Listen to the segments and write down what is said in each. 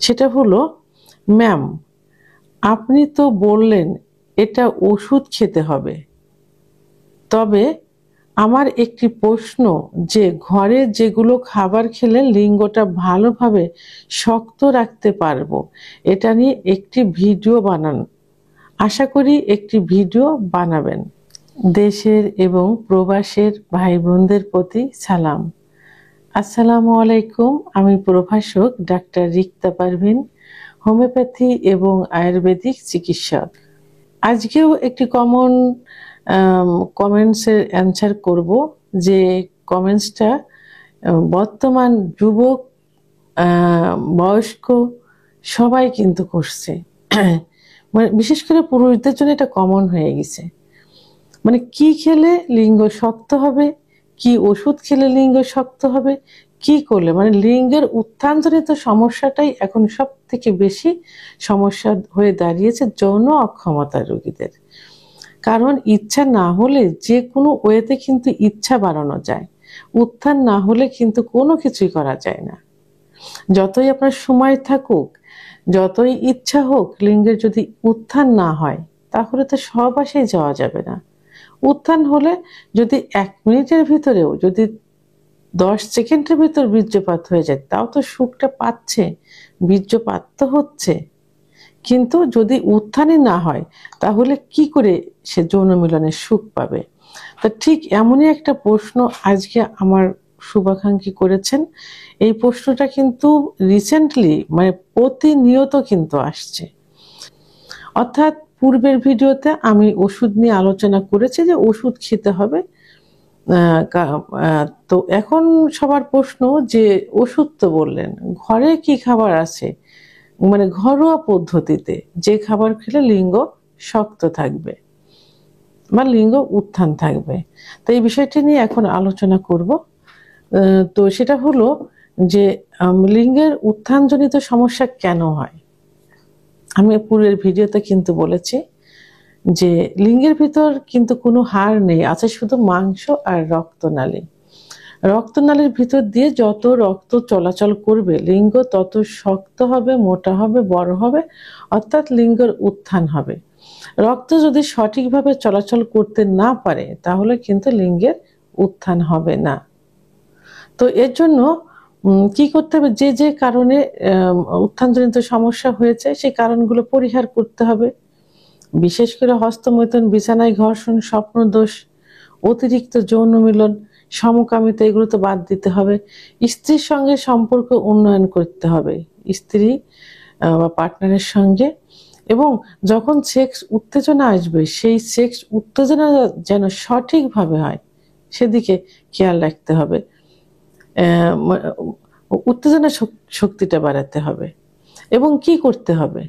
সেটা হলো, ম্যাম আপনি তো বললেন এটা ওষুধ খেতে হবে, তবে আমার একটি প্রশ্ন, যে ঘরে যেগুলো খাবার খেলে লিঙ্গটা ভালোভাবে শক্ত রাখতে পারবো, এটা নিয়ে একটি ভিডিও বানান। আশা করি একটি ভিডিও বানাবেন। দেশের এবং প্রবাসের ভাই বোনদের প্রতি সালাম। আসসালামু আলাইকুম। আমি প্রভাষক ডাক্তার রিক্তা পারভিন, হোমিওপ্যাথি এবং আয়ুর্বেদিক চিকিৎসক। আজকেও একটি কমন কমেন্টসের অ্যান্সার করব, যে কমেন্টসটা বর্তমান যুবক, বয়স্ক সবাই কিন্তু করছে। মানে বিশেষ করে পুরুষদের জন্য এটা কমন হয়ে গেছে। মানে কি খেলে লিঙ্গ শক্ত হবে, কি ওষুধ খেলে লিঙ্গ শক্ত হবে, কি করলে, মানে লিঙ্গের উত্থানজনিত সমস্যাটাই এখন সব থেকে বেশি সমস্যা হয়ে দাঁড়িয়েছে যৌন অক্ষমতার রোগীদের। কারণ ইচ্ছা না হলে যে কোনো ওয়েতে কিন্তু ইচ্ছা বাড়ানো যায়, উত্থান না হলে কিন্তু কোনো কিছুই করা যায় না। যতই আপনার সময় থাকুক, যতই ইচ্ছা হোক, লিঙ্গের যদি উত্থান না হয় তাহলে তো সহবাসেই যাওয়া যাবে না। উত্থান হলে যদি 1 মিনিটের ভিতরেও, যদি 10 সেকেন্ডের ভিতর বীর্যপাত হয়ে যায়, তাও তো সুখটা পাচ্ছে, বীর্যপাত তো হচ্ছে। কিন্তু যদি উত্থানই না হয় তাহলে কি করে সে যৌন মিলনের সুখ পাবে? তো ঠিক এমনই একটা প্রশ্ন আজকে আমার শুভাকাঙ্ক্ষী করেছেন। এই প্রশ্নটা কিন্তু রিসেন্টলি, মানে প্রতিনিয়ত কিন্তু আসছে। অর্থাৎ পূর্বের ভিডিওতে আমি ওষুধ নিয়ে আলোচনা করেছি যে ওষুধ খেতে হবে। তো এখন সবার প্রশ্ন, যে ওষুধ তো বললেন, ঘরে কি খাবার আছে, মানে ঘরোয়া পদ্ধতিতে যে খাবার খেলে লিঙ্গ শক্ত থাকবে বা লিঙ্গ উত্থান থাকবে? তো এই বিষয়টি নিয়ে এখন আলোচনা করব। তো সেটা হলো যে লিঙ্গের উত্থানজনিত সমস্যা কেন হয়। আমি পূর্বের ভিডিওতে কিন্তু বলেছি যে লিঙ্গের ভিতর কিন্তু কোনো হাড় নেই, আছে শুধু মাংস আর রক্তনালী। রক্তনালীর ভিতর দিয়ে যত রক্ত চলাচল করবে, লিঙ্গ তত শক্ত হবে, মোটা হবে, বড় হবে, অর্থাৎ লিঙ্গের উত্থান হবে। রক্ত যদি সঠিকভাবে চলাচল করতে না পারে তাহলে কিন্তু লিঙ্গের উত্থান হবে না। তো এর জন্য কি করতে হবে, যে যে কারণে উত্থানজনিত সমস্যা হয়েছে সেই কারণগুলো পরিহার করতে হবে। বিশেষ করে হস্তমৈথুন, বিছানায় ঘর্ষণ, স্বপ্নদোষ, অতিরিক্ত যৌন মিলন, সমকামিতা, এগুলো তো বাদ দিতে হবে। স্ত্রীর সঙ্গে সম্পর্ক উন্নয়ন করতে হবে, স্ত্রী বা পার্টনারের সঙ্গে। এবং যখন সেক্স উত্তেজনা আসবে, সেই সেক্স উত্তেজনা যেন সঠিকভাবে হয় সেদিকে খেয়াল রাখতে হবে। উত্তেজনা শক্তিটা বাড়াতে হবে। এবং কি করতে হবে,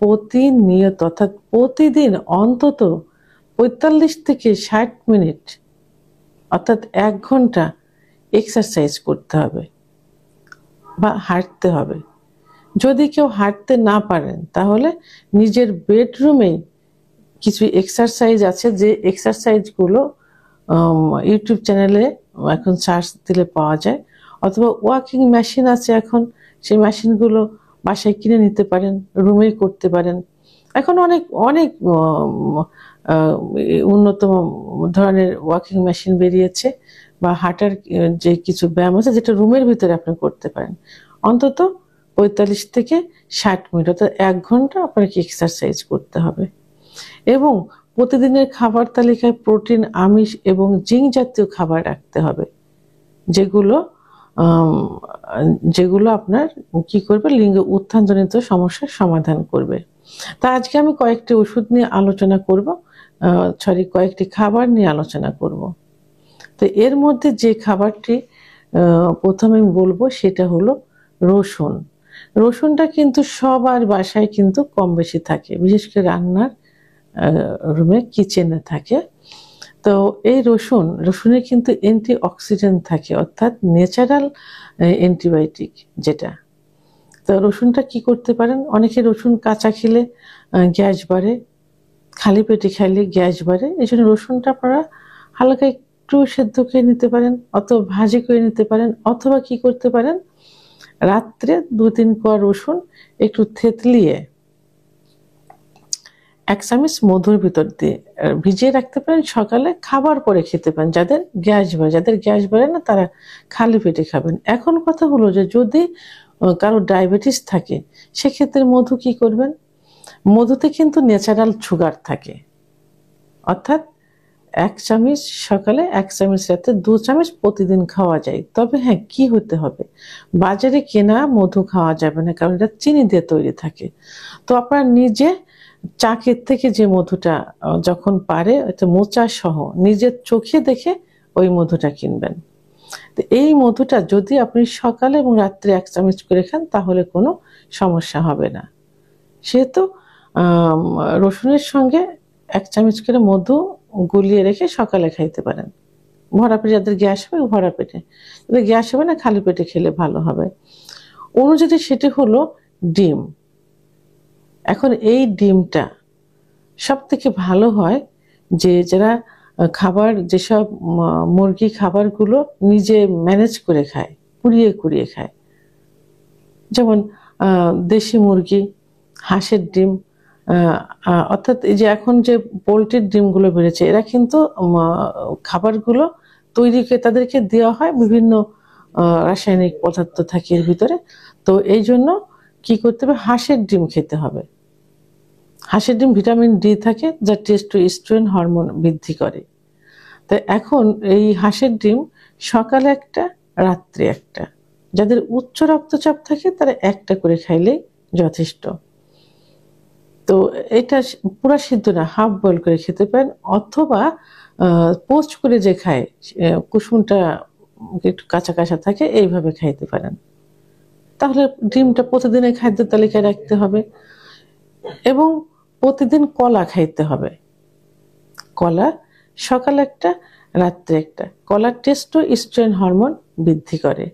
প্রতিনিয়ত অর্থাৎ প্রতিদিন অন্তত 45 থেকে 60 মিনিট অর্থাৎ 1 ঘন্টা এক্সারসাইজ করতে হবে বা হাঁটতে হবে। যদি কেউ হাঁটতে না পারেন তাহলে নিজের বেডরুমেই কিছু এক্সারসাইজ আছে, যে এক্সারসাইজগুলো ইউটিউব চ্যানেলে এখন সার্চ দিলে পাওয়া যায়, অথবা ওয়াকিং মেশিন আছে এখন, সেই মেশিনগুলো বাসায় কিনে নিতে পারেন, রুমেই করতে পারেন। এখন অনেক অনেক উন্নত ধরনের ওয়াকিং মেশিন বেরিয়েছে, বা হাঁটার যে কিছু ব্যায়াম আছে যেটা রুমের ভিতরে আপনি করতে পারেন। অন্তত 45 থেকে 60 মিনিট অর্থাৎ 1 ঘন্টা আপনাকে এক্সারসাইজ করতে হবে। এবং প্রতিদিনের খাবার তালিকায় প্রোটিন, আমিষ এবং জিঙ্ক জাতীয় খাবার রাখতে হবে, যেগুলো যেগুলো আপনার কি করবে, লিঙ্গ উত্থানজনিত সমস্যার সমাধান করবে। তা আজকে আমি কয়েকটি ওষুধ নিয়ে আলোচনা করব, কয়েকটি খাবার নিয়ে আলোচনা করব। তো এর মধ্যে যে খাবারটি প্রথমে আমি বলবো সেটা হলো রসুন। রসুনটা কিন্তু সবার বাসায় কিন্তু কম বেশি থাকে, বিশেষ করে রান্নার রুমে, কিচেনে থাকে। তো এই রসুনে কিন্তু অ্যান্টি অক্সিডেন্ট থাকে, অর্থাৎ ন্যাচারাল অ্যান্টিবায়োটিক যেটা। তো রসুনটা কি করতে পারেন, অনেকে রসুন কাঁচা খেলে গ্যাস বাড়ে, খালি পেটে খাইলে গ্যাস বাড়ে। এই জন্য রসুনটা আপনারা হালকা একটু সেদ্ধ করে নিতে পারেন, অথবা ভাজি করে নিতে পারেন, অথবা কি করতে পারেন, রাত্রে 2-3 কোয়া রসুন একটু থেতলিয়ে 1 চামচ মধুর ভিতর দিয়ে ভিজিয়ে রাখতে পারেন, সকালে খাবার পরে খেতে পারেন। যাদের গ্যাস বাড়ে না তারা খালি পেটে খাবেন। এখন কথা হলো যে যদি কারো ডায়াবেটিস থাকে সেক্ষেত্রে মধু কি করবেন? মধুতে কিন্তু ন্যাচারাল সুগার থাকে, অর্থাৎ 1 চামচ সকালে 1 চামচ রাতে 2 চামচ প্রতিদিন খাওয়া যায়। তবে হ্যাঁ, কি হতে হবে, বাজারে কেনা মধু খাওয়া যাবে না, কারণ এটা চিনি দিয়ে তৈরি থাকে। তো আপনারা নিজে চাকের থেকে যে মধুটা যখন পারে এটা মোচা সহ নিজের চোখে দেখে ওই মধুটা কিনবেন। তো এই মধুটা যদি আপনি সকালে এবং রাত্রে 1 চামচ করে খান তাহলে কোনো সমস্যা হবে না। সেহেতু রসুনের সঙ্গে 1 চামচ করে মধু গুলিয়ে রেখে সকালে খাইতে পারেন। ভরা পেটে, যাদের গ্যাস হবে ভরা পেটে, যাদের গ্যাস হবে না খালি পেটে খেলে ভালো হবে। অনুযায়ী সেটি হলো ডিম। এখন এই ডিমটা সব থেকে ভালো হয় যে যারা খাবার, যেসব মুরগি খাবারগুলো নিজে ম্যানেজ করে খায়, কুড়িয়ে খায়, যেমন দেশি মুরগি, হাঁসের ডিম, অর্থাৎ এই যে এখন যে পোলট্রির ডিমগুলো বেড়েছে, এরা কিন্তু খাবারগুলো তৈরি করে তাদেরকে দেওয়া হয়, বিভিন্ন রাসায়নিক পদার্থ থাকে এর ভিতরে। তো এই জন্য কি করতে হবে, হাঁসের ডিম খেতে হবে। হাঁসের ডিম ভিটামিন ডি থাকে, যা টেস্টোস্টেরন হরমোন বৃদ্ধি করে। তো এখন এই হাঁসের ডিম সকালে একটা, রাত্রে একটা, যাদের উচ্চ রক্তচাপ থাকে তারা একটা করে খাইলেই যথেষ্ট। তো এটা পুরা সিদ্ধ না, হাফ বয়েল করে খেতে পারেন, অথবা পোস্ট করে যে খায়, কুসুমটা একটু কাঁচা কাঁচা থাকে, এইভাবে খাইতে পারেন। তাহলে ডিমটা প্রতিদিনের খাদ্য তালিকায় রাখতে হবে। এবং প্রতিদিন কলা খাইতে হবে। কলা সকালে একটা, রাত্রে একটা। কলা টেস্টোস্টেরন হরমোন বৃদ্ধি করে।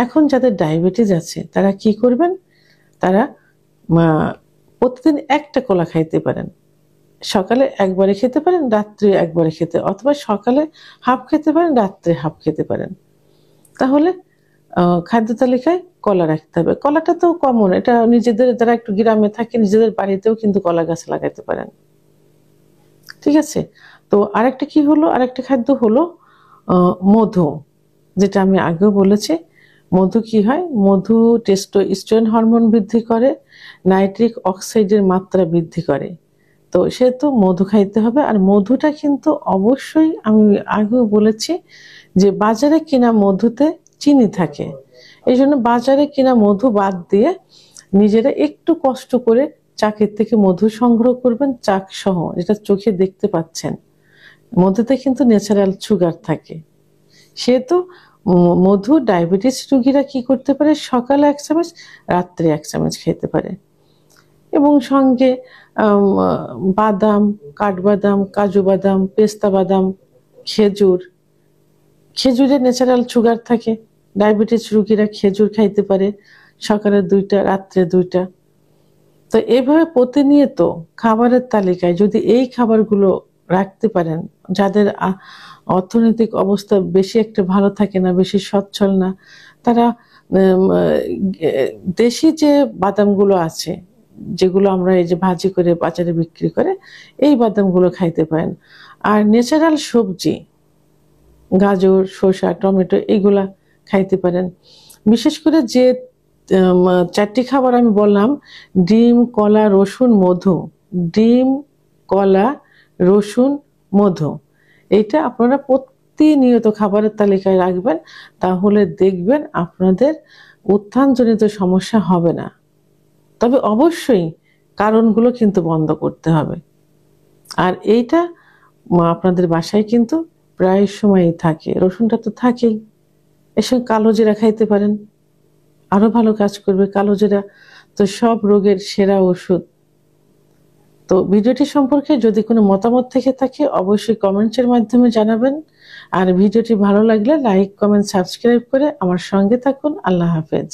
এখন যাদের ডায়াবেটিস আছে তারা কি করবেন, তারা প্রতিদিন একটা কলা খাইতে পারেন। সকালে একবারে খেতে পারেন, রাত্রে একবারে খেতে, অথবা সকালে হাফ খেতে পারেন, রাত্রে হাফ খেতে পারেন। তাহলে খাদ্য তালিকায় কলা রাখতে হবে। কলাটা তো কমন, এটা নিজেদের যারা একটু গ্রামে থাকে নিজেদের বাড়িতেও কিন্তু কলা গাছ লাগাতে পারেন। ঠিক আছে। তো আরেকটা কি হলো, আরেকটা খাদ্য হলো মধু, যেটা আমি আগেও বলেছি। মধু কি হয়, মধু টেস্টোস্টেরন হরমোন বৃদ্ধি করে, নাইট্রিক অক্সাইডের মাত্রা বৃদ্ধি করে। তো সেহেতু মধু খাইতে হবে। আর মধুটা কিন্তু অবশ্যই, আমি আগেও বলেছি যে বাজারে কেনা মধুতে চিনি থাকে, এই জন্য বাজারে কেনা মধু বাদ দিয়ে নিজেরা একটু কষ্ট করে চাকের থেকে মধু সংগ্রহ করবেন, চাক সহ, যেটা চোখে দেখতে পাচ্ছেন। মধুতে কিন্তু ন্যাচারাল সুগার থাকে। সেহেতু মধু ডায়াবেটিস রোগীরা কি করতে পারে, সকালে 1 চামচ, রাত্রে 1 চামচ খেতে পারে। এবং সঙ্গে বাদাম, কাঠবাদাম, কাজু বাদাম, পেস্তা বাদাম, খেজুরে ন্যাচারাল সুগার থাকে। ডায়াবেটিস রোগীরা খেজুর খাইতে পারে, সকালে 2টা, রাত্রে 2টা। তো এভাবে প্রতিনিয়ত খাবারের তালিকায় যদি এই খাবারগুলো রাখতে পারেন, যাদের অর্থনৈতিক অবস্থা বেশি একটা ভালো থাকে না, বেশি সচ্ছল না, তারা দেশি যে বাদামগুলো আছে, যেগুলো আমরা এই যে ভাজি করে বাজারে বিক্রি করে, এই বাদামগুলো খাইতে পারেন। আর ন্যাচারাল সবজি, গাজর, শসা, টমেটো, এগুলা খাইতে পারেন। বিশেষ করে যে 4টি খাবার আমি বললাম, ডিম, কলা, রসুন, মধু, ডিম, কলা, রসুন, মধু, এইটা আপনারা প্রতিনিয়ত খাবারের তালিকায় রাখবেন। তাহলে দেখবেন আপনাদের উত্থানজনিত সমস্যা হবে না। তবে অবশ্যই কারণগুলো কিন্তু বন্ধ করতে হবে। আর এইটা আপনাদের বাসায় কিন্তু প্রায় সময়ই থাকে, রসুনটা তো থাকেই। এর সঙ্গে কালো জিরা খাইতে পারেন, আরো ভালো কাজ করবে কালো জিরা, তো সব রোগের সেরা ওষুধ। তো ভিডিওটি সম্পর্কে যদি কোনো মতামত থেকে থাকে অবশ্যই কমেন্টসের মাধ্যমে জানাবেন। আর ভিডিওটি ভালো লাগলে লাইক, কমেন্ট, সাবস্ক্রাইব করে আমার সঙ্গে থাকুন। আল্লাহ হাফেজ।